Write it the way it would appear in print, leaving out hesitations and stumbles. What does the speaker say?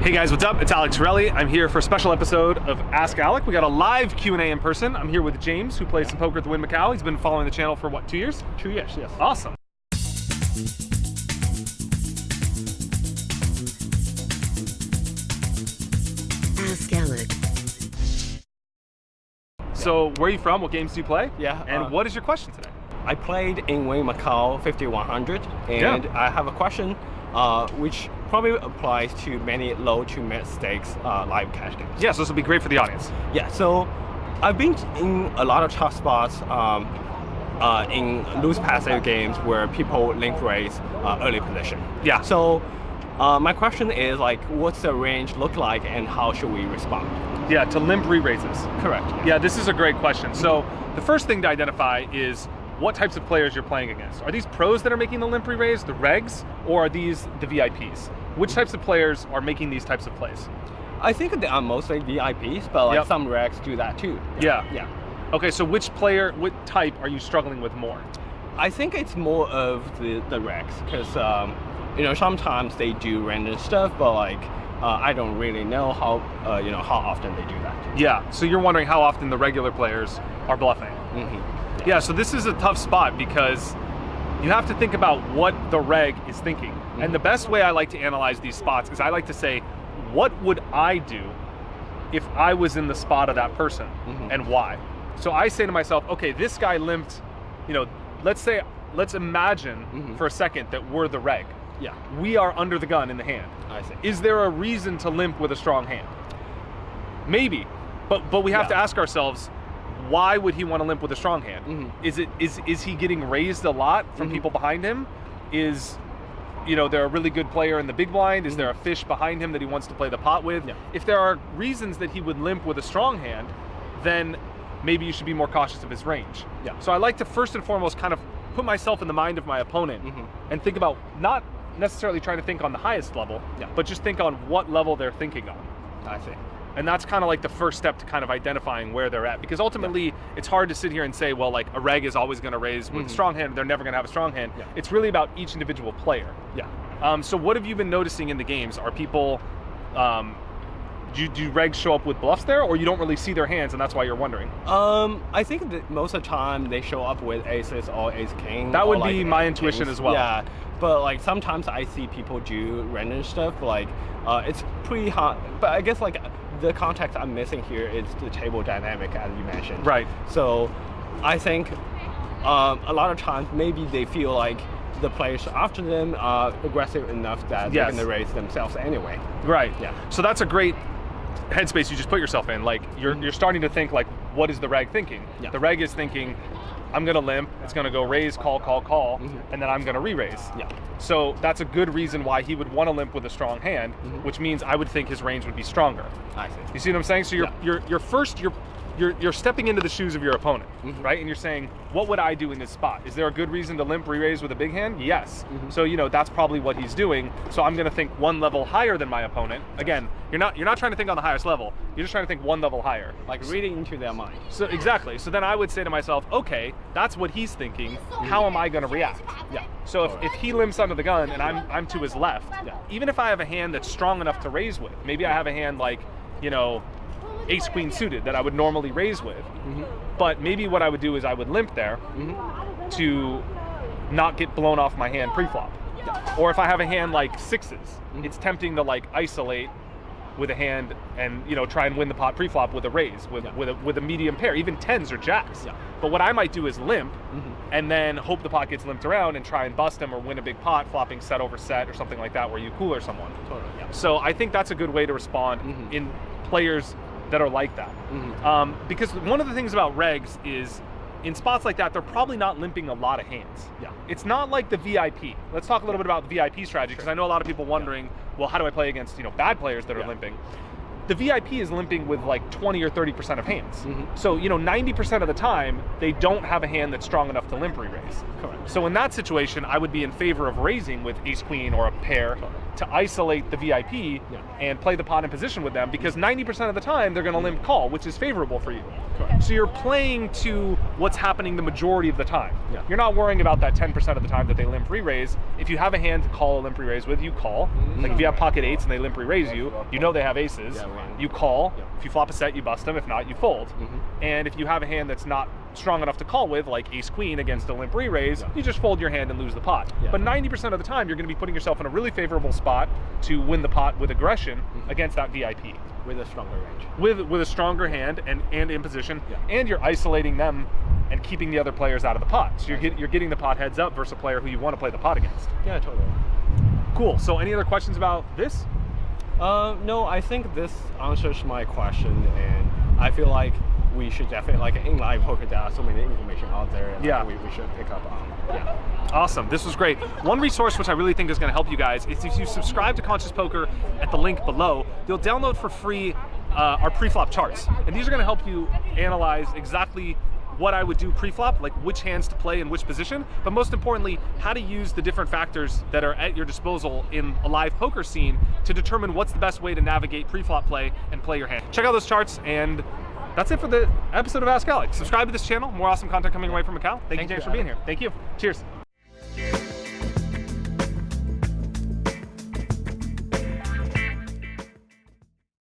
Hey guys, what's up? It's Alec Torelli. I'm here for a special episode of Ask Alec. We got a live Q&A in person. I'm here with James, who plays some poker at the Wynn Macau. He's been following the channel for what, 2 years? 2 years, yes. Awesome. Ask Alec. So, where are you from? What games do you play? Yeah. And what is your question today? I played in Wynn Macau 5100, and I have a question which probably applies to many low to mid stakes live cash games. Yeah, so this will be great for the audience. Yeah, so I've been in a lot of tough spots in loose passive games where people link raise early position. Yeah. So my question is, like, what's the range look like and how should we respond? Yeah, to limp re-raises. Correct. Yeah, this is a great question. So the first thing to identify is what types of players you're playing against. Are these pros that are making the limp re-raise, the regs, or are these the VIPs? Which types of players are making these types of plays? I think they are mostly VIPs, but like some regs do that too. Yeah. Okay, so which player, what type are you struggling with more? I think it's more of the regs, because you know, sometimes they do random stuff, but like I don't really know how you know, how often they do that. Yeah, so you're wondering how often the regular players are bluffing. Mm-hmm. Yeah, so this is a tough spot because you have to think about what the reg is thinking. Mm-hmm. And the best way I like to analyze these spots is I like to say, what would I do if I was in the spot of that person, and why? So I say to myself, okay, this guy limped, you know, let's imagine for a second that we're the reg. Yeah. We are under the gun in the hand. I see. Is there a reason to limp with a strong hand? Maybe, but we have to ask ourselves, why would he want to limp with a strong hand? Is he getting raised a lot from people behind him? Is, you know, there a really good player in the big blind? Is there a fish behind him that he wants to play the pot with? Yeah. If there are reasons that he would limp with a strong hand, then maybe you should be more cautious of his range. Yeah. So I like to first and foremost kind of put myself in the mind of my opponent and think about, not necessarily trying to think on the highest level, but just think on what level they're thinking on. I see. And that's kind of like the first step to kind of identifying where they're at. Because ultimately, it's hard to sit here and say, well, like, a reg is always going to raise with a strong hand, they're never going to have a strong hand. Yeah. It's really about each individual player. Yeah. So what have you been noticing in the games? Are people, do regs show up with bluffs there, or you don't really see their hands and that's why you're wondering? I think that most of the time they show up with aces or ace king. That would or be like my intuition kings. as well. Yeah, but like sometimes I see people do random stuff, like it's pretty hard. But I guess like the context I'm missing here is the table dynamic, as you mentioned. Right. So I think a lot of times maybe they feel like the players after them are aggressive enough that they're going to raise themselves anyway. Right. Yeah. So that's a great headspace you just put yourself in. Like, you're starting to think, like, what is the reg thinking? Yeah. The reg is thinking, I'm going to limp, it's going to go raise, call, and then I'm going to re-raise. Yeah. So that's a good reason why he would want to limp with a strong hand, which means I would think his range would be stronger. I see. You see what I'm saying? So you're stepping into the shoes of your opponent, right? And you're saying, what would I do in this spot? Is there a good reason to limp re-raise with a big hand? Yes. So, you know, that's probably what he's doing. So I'm going to think one level higher than my opponent. Again, you're not trying to think on the highest level. You're just trying to think one level higher. Like reading into their mind. So exactly. So then I would say to myself, okay, that's what he's thinking. How am I going to react? Yeah. So if he limps under the gun and I'm to his left, even if I have a hand that's strong enough to raise with, maybe I have a hand like, you know, ace queen suited that I would normally raise with, but maybe what I would do is I would limp there to not get blown off my hand pre-flop. Or if I have a hand like sixes, it's tempting to like isolate with a hand and, you know, try and win the pot pre-flop with a raise, with a medium pair, even tens or jacks. But what I might do is limp and then hope the pot gets limped around and try and bust him or win a big pot, flopping set over set or something like that where you cooler someone. Totally. Yeah. So I think that's a good way to respond in players that are like that. Because one of the things about regs is, in spots like that, they're probably not limping a lot of hands. Yeah. It's not like the VIP. Let's talk a little bit about the VIP strategy, because I know a lot of people wondering, well, how do I play against, you know, bad players that are limping? The VIP is limping with like 20 or 30% of hands. So, you know, 90% of the time, they don't have a hand that's strong enough to limp re-raise. Correct. So in that situation, I would be in favor of raising with ace queen or a pair to isolate the VIP and play the pot in position with them, because 90% of the time they're going to limp call, which is favorable for you. Correct. So you're playing to what's happening the majority of the time. Yeah. You're not worrying about that 10% of the time that they limp re-raise. If you have a hand to call a limp re-raise with, you call. Like if you have pocket 8s and they limp re-raise you, you know they have aces. Yeah, right. You call. Yeah. If you flop a set, you bust them. If not, you fold. And if you have a hand that's not strong enough to call with, like ace queen against a limp re-raise, you just fold your hand and lose the pot. Yeah. But 90% of the time, you're going to be putting yourself in a really favorable spot to win the pot with aggression against that VIP. With a stronger range. With a stronger hand and in position, and you're isolating them and keeping the other players out of the pot. So you're getting the pot heads up versus a player who you want to play the pot against. Yeah, totally. Cool. So any other questions about this? No, I think this answers my question, and I feel like we should definitely, like in live poker, there are so many information out there. And Yeah. we should pick up on. Yeah. Awesome. This was great. One resource which I really think is going to help you guys is if you subscribe to Conscious Poker at the link below, you'll download for free our pre-flop charts. And these are going to help you analyze exactly what I would do pre-flop, like which hands to play in which position, but most importantly, how to use the different factors that are at your disposal in a live poker scene to determine what's the best way to navigate pre-flop play and play your hand. Check out those charts, and that's it for the episode of Ask Alec. Subscribe to this channel. More awesome content coming away from Macau. Thank you, James, for being here. Thank you. Cheers.